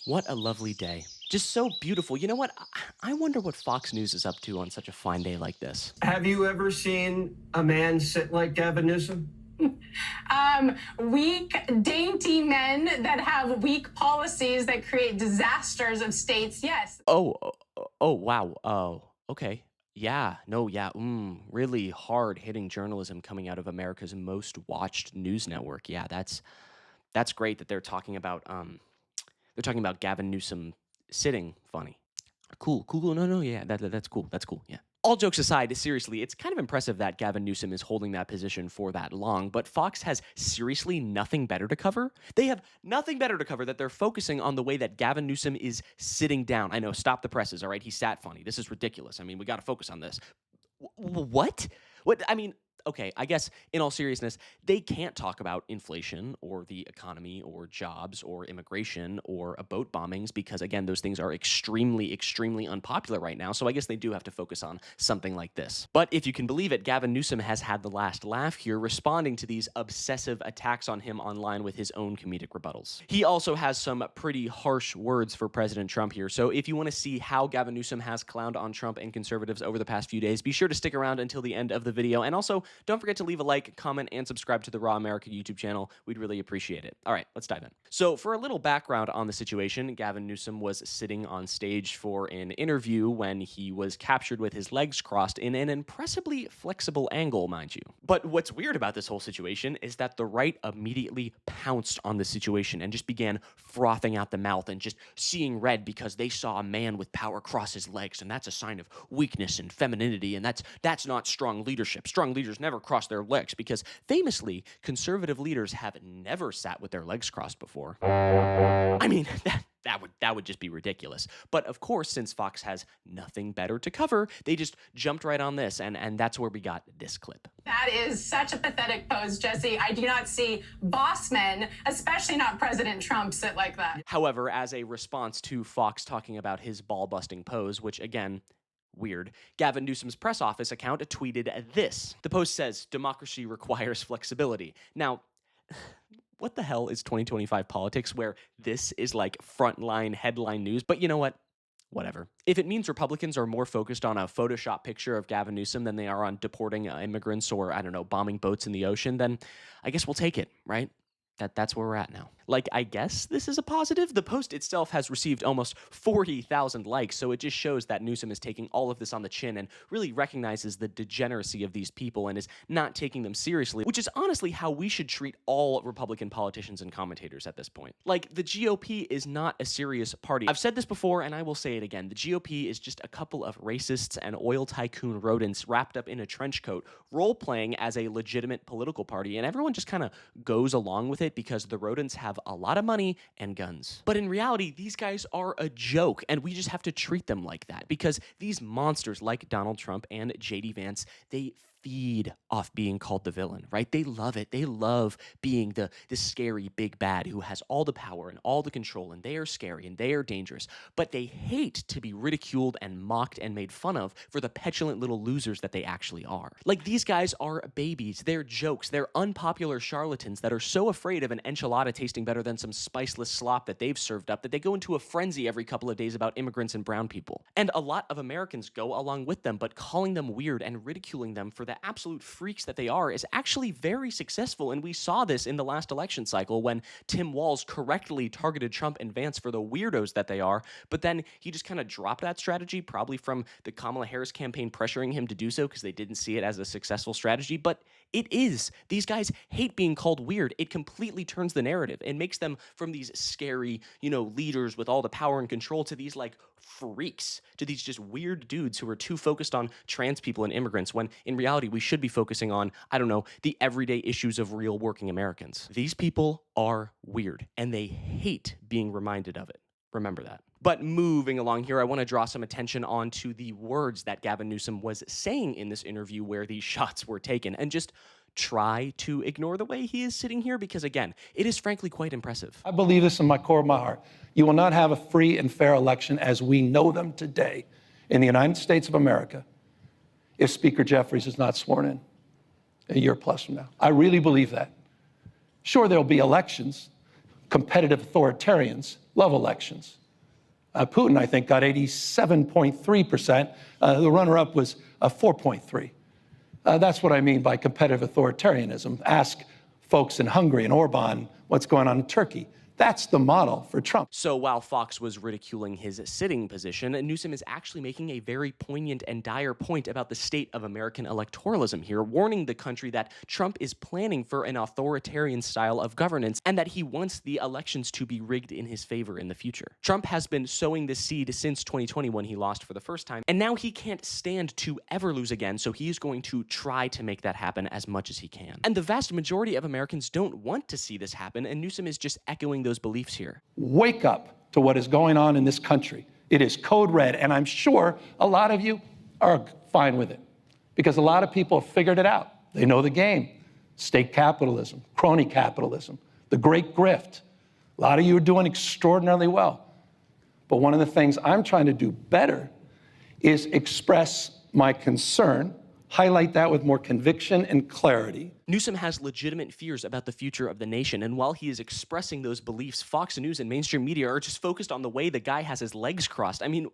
What a lovely day. Just so beautiful. You know what? I wonder what Fox News is up to on such a fine day like this. Have you ever seen a man sit like Gavin Newsom? Weak, dainty men that have weak policies that create disasters of states. Yes. Oh, wow. Oh, okay. Yeah, no, yeah. Really hard hitting journalism coming out of America's most watched news network. Yeah, that's great that they're talking about Gavin Newsom sitting funny. Cool. No, yeah, that's cool. That's cool. Yeah. All jokes aside, seriously, it's kind of impressive that Gavin Newsom is holding that position for that long, but Fox has seriously nothing better to cover? They have nothing better to cover that they're focusing on the way that Gavin Newsom is sitting down. I know, stop the presses, all right? He sat funny. This is ridiculous. I mean, we got to focus on this. What? What? I mean, okay, I guess in all seriousness, they can't talk about inflation or the economy or jobs or immigration or boat bombings because, again, those things are extremely, extremely unpopular right now. So I guess they do have to focus on something like this. But if you can believe it, Gavin Newsom has had the last laugh here, responding to these obsessive attacks on him online with his own comedic rebuttals. He also has some pretty harsh words for President Trump here. So if you want to see how Gavin Newsom has clowned on Trump and conservatives over the past few days, be sure to stick around until the end of the video. And also, don't forget to leave a like, comment, and subscribe to the Raw America YouTube channel. We'd really appreciate it. All right, let's dive in. So for a little background on the situation, Gavin Newsom was sitting on stage for an interview when he was captured with his legs crossed in an impressively flexible angle, mind you. But what's weird about this whole situation is that the right immediately pounced on the situation and just began frothing out the mouth and just seeing red because they saw a man with power cross his legs, and that's a sign of weakness and femininity, and that's not strong leadership. Strong leaders never cross their legs because famously, conservative leaders have never sat with their legs crossed before. I mean, that would just be ridiculous. But of course, since Fox has nothing better to cover, they just jumped right on this, and that's where we got this clip. That is such a pathetic pose, Jesse. I do not see boss men, especially not President Trump, sit like that. However, as a response to Fox talking about his ball-busting pose, which again, weird, Gavin Newsom's press office account tweeted this. The post says, "Democracy requires flexibility." Now, what the hell is 2025 politics where this is like frontline headline news? But you know what? Whatever. If it means Republicans are more focused on a Photoshop picture of Gavin Newsom than they are on deporting immigrants or, I don't know, bombing boats in the ocean, then I guess we'll take it, right? That's where we're at now. Like, I guess this is a positive. The post itself has received almost 40,000 likes, so it just shows that Newsom is taking all of this on the chin and really recognizes the degeneracy of these people and is not taking them seriously, which is honestly how we should treat all Republican politicians and commentators at this point. Like, the GOP is not a serious party. I've said this before, and I will say it again. The GOP is just a couple of racists and oil tycoon rodents wrapped up in a trench coat, role-playing as a legitimate political party, and everyone just kind of goes along with it because the rodents have a lot of money and guns. But in reality, these guys are a joke, and we just have to treat them like that because these monsters like Donald Trump and JD Vance, they feed off being called the villain, right? They love it. They love being the scary big bad who has all the power and all the control, and they are scary and they are dangerous, but they hate to be ridiculed and mocked and made fun of for the petulant little losers that they actually are. Like, these guys are babies. They're jokes. They're unpopular charlatans that are so afraid of an enchilada tasting better than some spiceless slop that they've served up that they go into a frenzy every couple of days about immigrants and brown people. And a lot of Americans go along with them, but calling them weird and ridiculing them for the absolute freaks that they are is actually very successful, and we saw this in the last election cycle when Tim Walz correctly targeted Trump and Vance for the weirdos that they are, but then he just kind of dropped that strategy, probably from the Kamala Harris campaign pressuring him to do so because they didn't see it as a successful strategy, but it is. These guys hate being called weird. It completely turns the narrative and makes them from these scary, leaders with all the power and control to these like freaks, to these just weird dudes who are too focused on trans people and immigrants when in reality we should be focusing on, I don't know, the everyday issues of real working Americans. These people are weird and they hate being reminded of it. Remember that. But moving along here, I want to draw some attention onto the words that Gavin Newsom was saying in this interview where these shots were taken, and just try to ignore the way he is sitting here because, again, it is frankly quite impressive. I believe this in my core of my heart. You will not have a free and fair election as we know them today in the United States of America if Speaker Jeffries is not sworn in a year plus from now. I really believe that. Sure, there'll be elections, competitive authoritarians love elections. Putin, I think, got 87.3%. The runner-up was 4.3. That's what I mean by competitive authoritarianism. Ask folks in Hungary and Orban what's going on in Turkey. That's the model for Trump. So while Fox was ridiculing his sitting position, Newsom is actually making a very poignant and dire point about the state of American electoralism here, warning the country that Trump is planning for an authoritarian style of governance and that he wants the elections to be rigged in his favor in the future. Trump has been sowing this seed since 2020 when he lost for the first time, and now he can't stand to ever lose again, so he is going to try to make that happen as much as he can. And the vast majority of Americans don't want to see this happen, and Newsom is just echoing those beliefs here. Wake up to what is going on in this country. It is code red, and I'm sure a lot of you are fine with it because a lot of people have figured it out. They know the game. State capitalism, crony capitalism, the great grift. A lot of you are doing extraordinarily well. But one of the things I'm trying to do better is express my concern, highlight that with more conviction and clarity. Newsom has legitimate fears about the future of the nation, and while he is expressing those beliefs, Fox News and mainstream media are just focused on the way the guy has his legs crossed. I mean,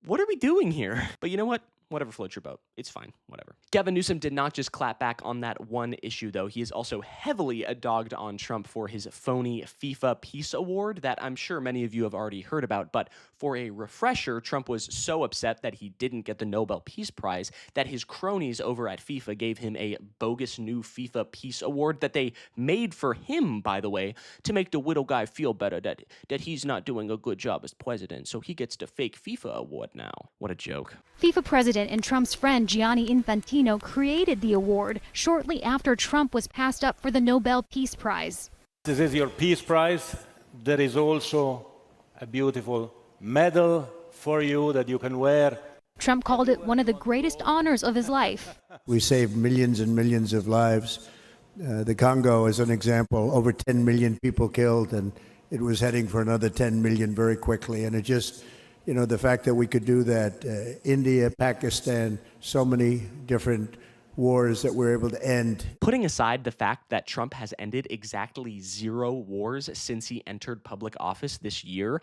what are we doing here? But you know what? Whatever floats your boat. It's fine. Whatever. Gavin Newsom did not just clap back on that one issue, though. He is also heavily dogged on Trump for his phony FIFA Peace Award that I'm sure many of you have already heard about. But for a refresher, Trump was so upset that he didn't get the Nobel Peace Prize that his cronies over at FIFA gave him a bogus new FIFA Peace Award that they made for him, by the way, to make the little guy feel better that he's not doing a good job as president. So he gets the fake FIFA award now. What a joke. FIFA president and Trump's friend Gianni Infantino created the award shortly after Trump was passed up for the Nobel Peace Prize. This is your Peace Prize. There is also a beautiful medal for you that you can wear. Trump called it one of the greatest honors of his life. We saved millions and millions of lives. The Congo is an example, over 10 million people killed, and it was heading for another 10 million very quickly. And it just, you know, the fact that we could do that, India, Pakistan, so many different wars that we're able to end. Putting aside the fact that Trump has ended exactly 0 wars since he entered public office this year,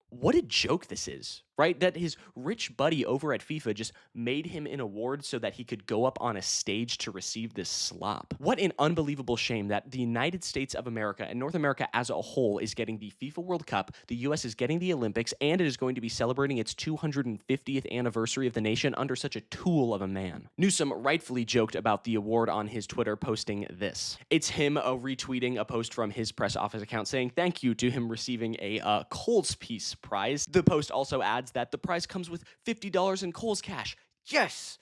what a joke this is, right? That his rich buddy over at FIFA just made him an award so that he could go up on a stage to receive this slop. What an unbelievable shame that the United States of America and North America as a whole is getting the FIFA World Cup, the US is getting the Olympics, and it is going to be celebrating its 250th anniversary of the nation under such a tool of a man. Newsom rightfully joked about the award on his Twitter, posting this. It's him retweeting a post from his press office account saying thank you to him receiving a Coles Peace Prize. The post also adds that the prize comes with $50 in Coles cash. Yes!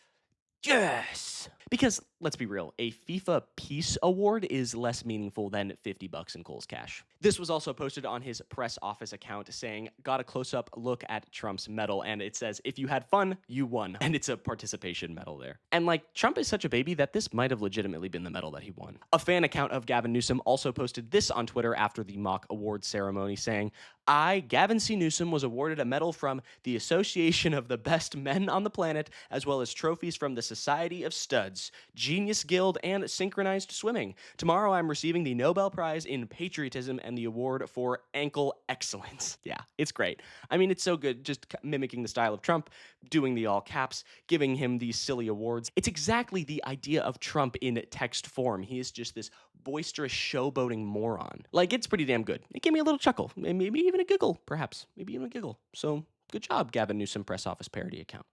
Yes! Because, let's be real, a FIFA Peace Award is less meaningful than $50 in Coles cash. This was also posted on his press office account saying, got a close-up look at Trump's medal, and it says, if you had fun, you won. And it's a participation medal there. And like, Trump is such a baby that this might have legitimately been the medal that he won. A fan account of Gavin Newsom also posted this on Twitter after the mock award ceremony saying, I, Gavin C. Newsom, was awarded a medal from the Association of the Best Men on the Planet, as well as trophies from the Society of Studs, Genius Guild, and Synchronized Swimming. Tomorrow I'm receiving the Nobel Prize in Patriotism and the award for ankle excellence. Yeah, it's great. I mean, it's so good just mimicking the style of Trump, doing the all caps, giving him these silly awards. It's exactly the idea of Trump in text form. He is just this boisterous showboating moron. Like, it's pretty damn good. It gave me a little chuckle, maybe even a giggle, perhaps. Maybe even a giggle. So, good job, Gavin Newsom press office parody account.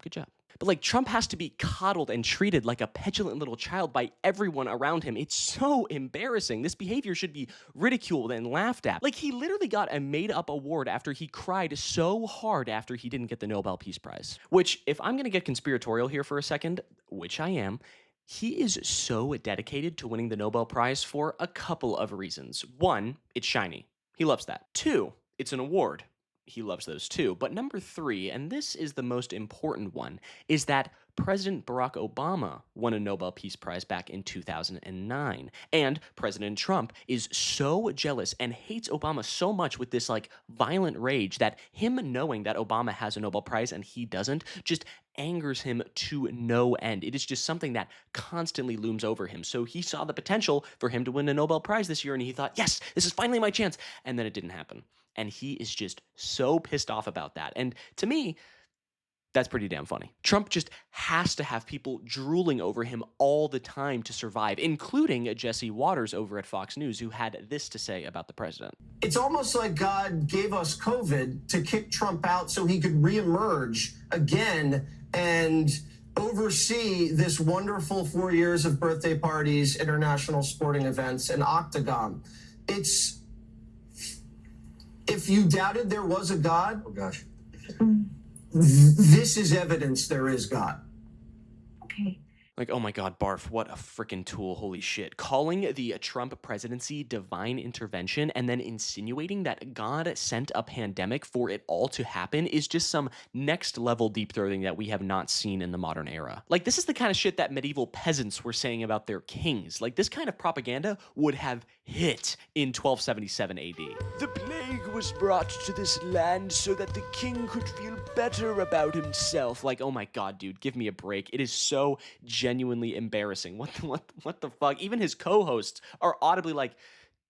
Good job. But like, Trump has to be coddled and treated like a petulant little child by everyone around him. It's so embarrassing. This behavior should be ridiculed and laughed at. Like, he literally got a made-up award after he cried so hard after he didn't get the Nobel Peace Prize. Which, if I'm going to get conspiratorial here for a second, which I am, he is so dedicated to winning the Nobel Prize for a couple of reasons. 1, it's shiny. He loves that. 2, it's an award. He loves those too. But number 3, and this is the most important one, is that President Barack Obama won a Nobel Peace Prize back in 2009. And President Trump is so jealous and hates Obama so much with this like violent rage that him knowing that Obama has a Nobel Prize and he doesn't just angers him to no end. It is just something that constantly looms over him. So he saw the potential for him to win a Nobel Prize this year, and he thought, yes, this is finally my chance. And then it didn't happen. And he is just so pissed off about that. And to me, that's pretty damn funny. Trump just has to have people drooling over him all the time to survive, including Jesse Waters over at Fox News, who had this to say about the president. It's almost like God gave us COVID to kick Trump out so he could reemerge again and oversee this wonderful 4 years of birthday parties, international sporting events, and Octagon. It's, if you doubted there was a God, oh gosh, this is evidence there is God. Okay. Like, oh my God, barf, what a freaking tool, holy shit. Calling the Trump presidency divine intervention and then insinuating that God sent a pandemic for it all to happen is just some next level deep throating that we have not seen in the modern era. Like, this is the kind of shit that medieval peasants were saying about their kings. Like, this kind of propaganda would have hit in 1277 AD. The plague was brought to this land so that the king could feel better about himself. Like, oh my God, dude, give me a break. It is so genuinely embarrassing. What the fuck? Even his co-hosts are audibly like,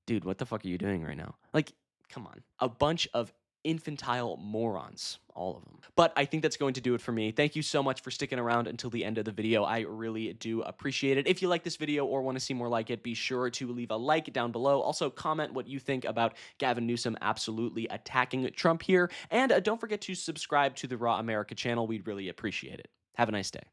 dude, what the fuck are you doing right now? Like, come on. A bunch of infantile morons, all of them. But I think that's going to do it for me. Thank you so much for sticking around until the end of the video. I really do appreciate it. If you like this video or want to see more like it, be sure to leave a like down below. Also, comment what you think about Gavin Newsom absolutely attacking Trump here. And don't forget to subscribe to the Raw America channel. We'd really appreciate it. Have a nice day.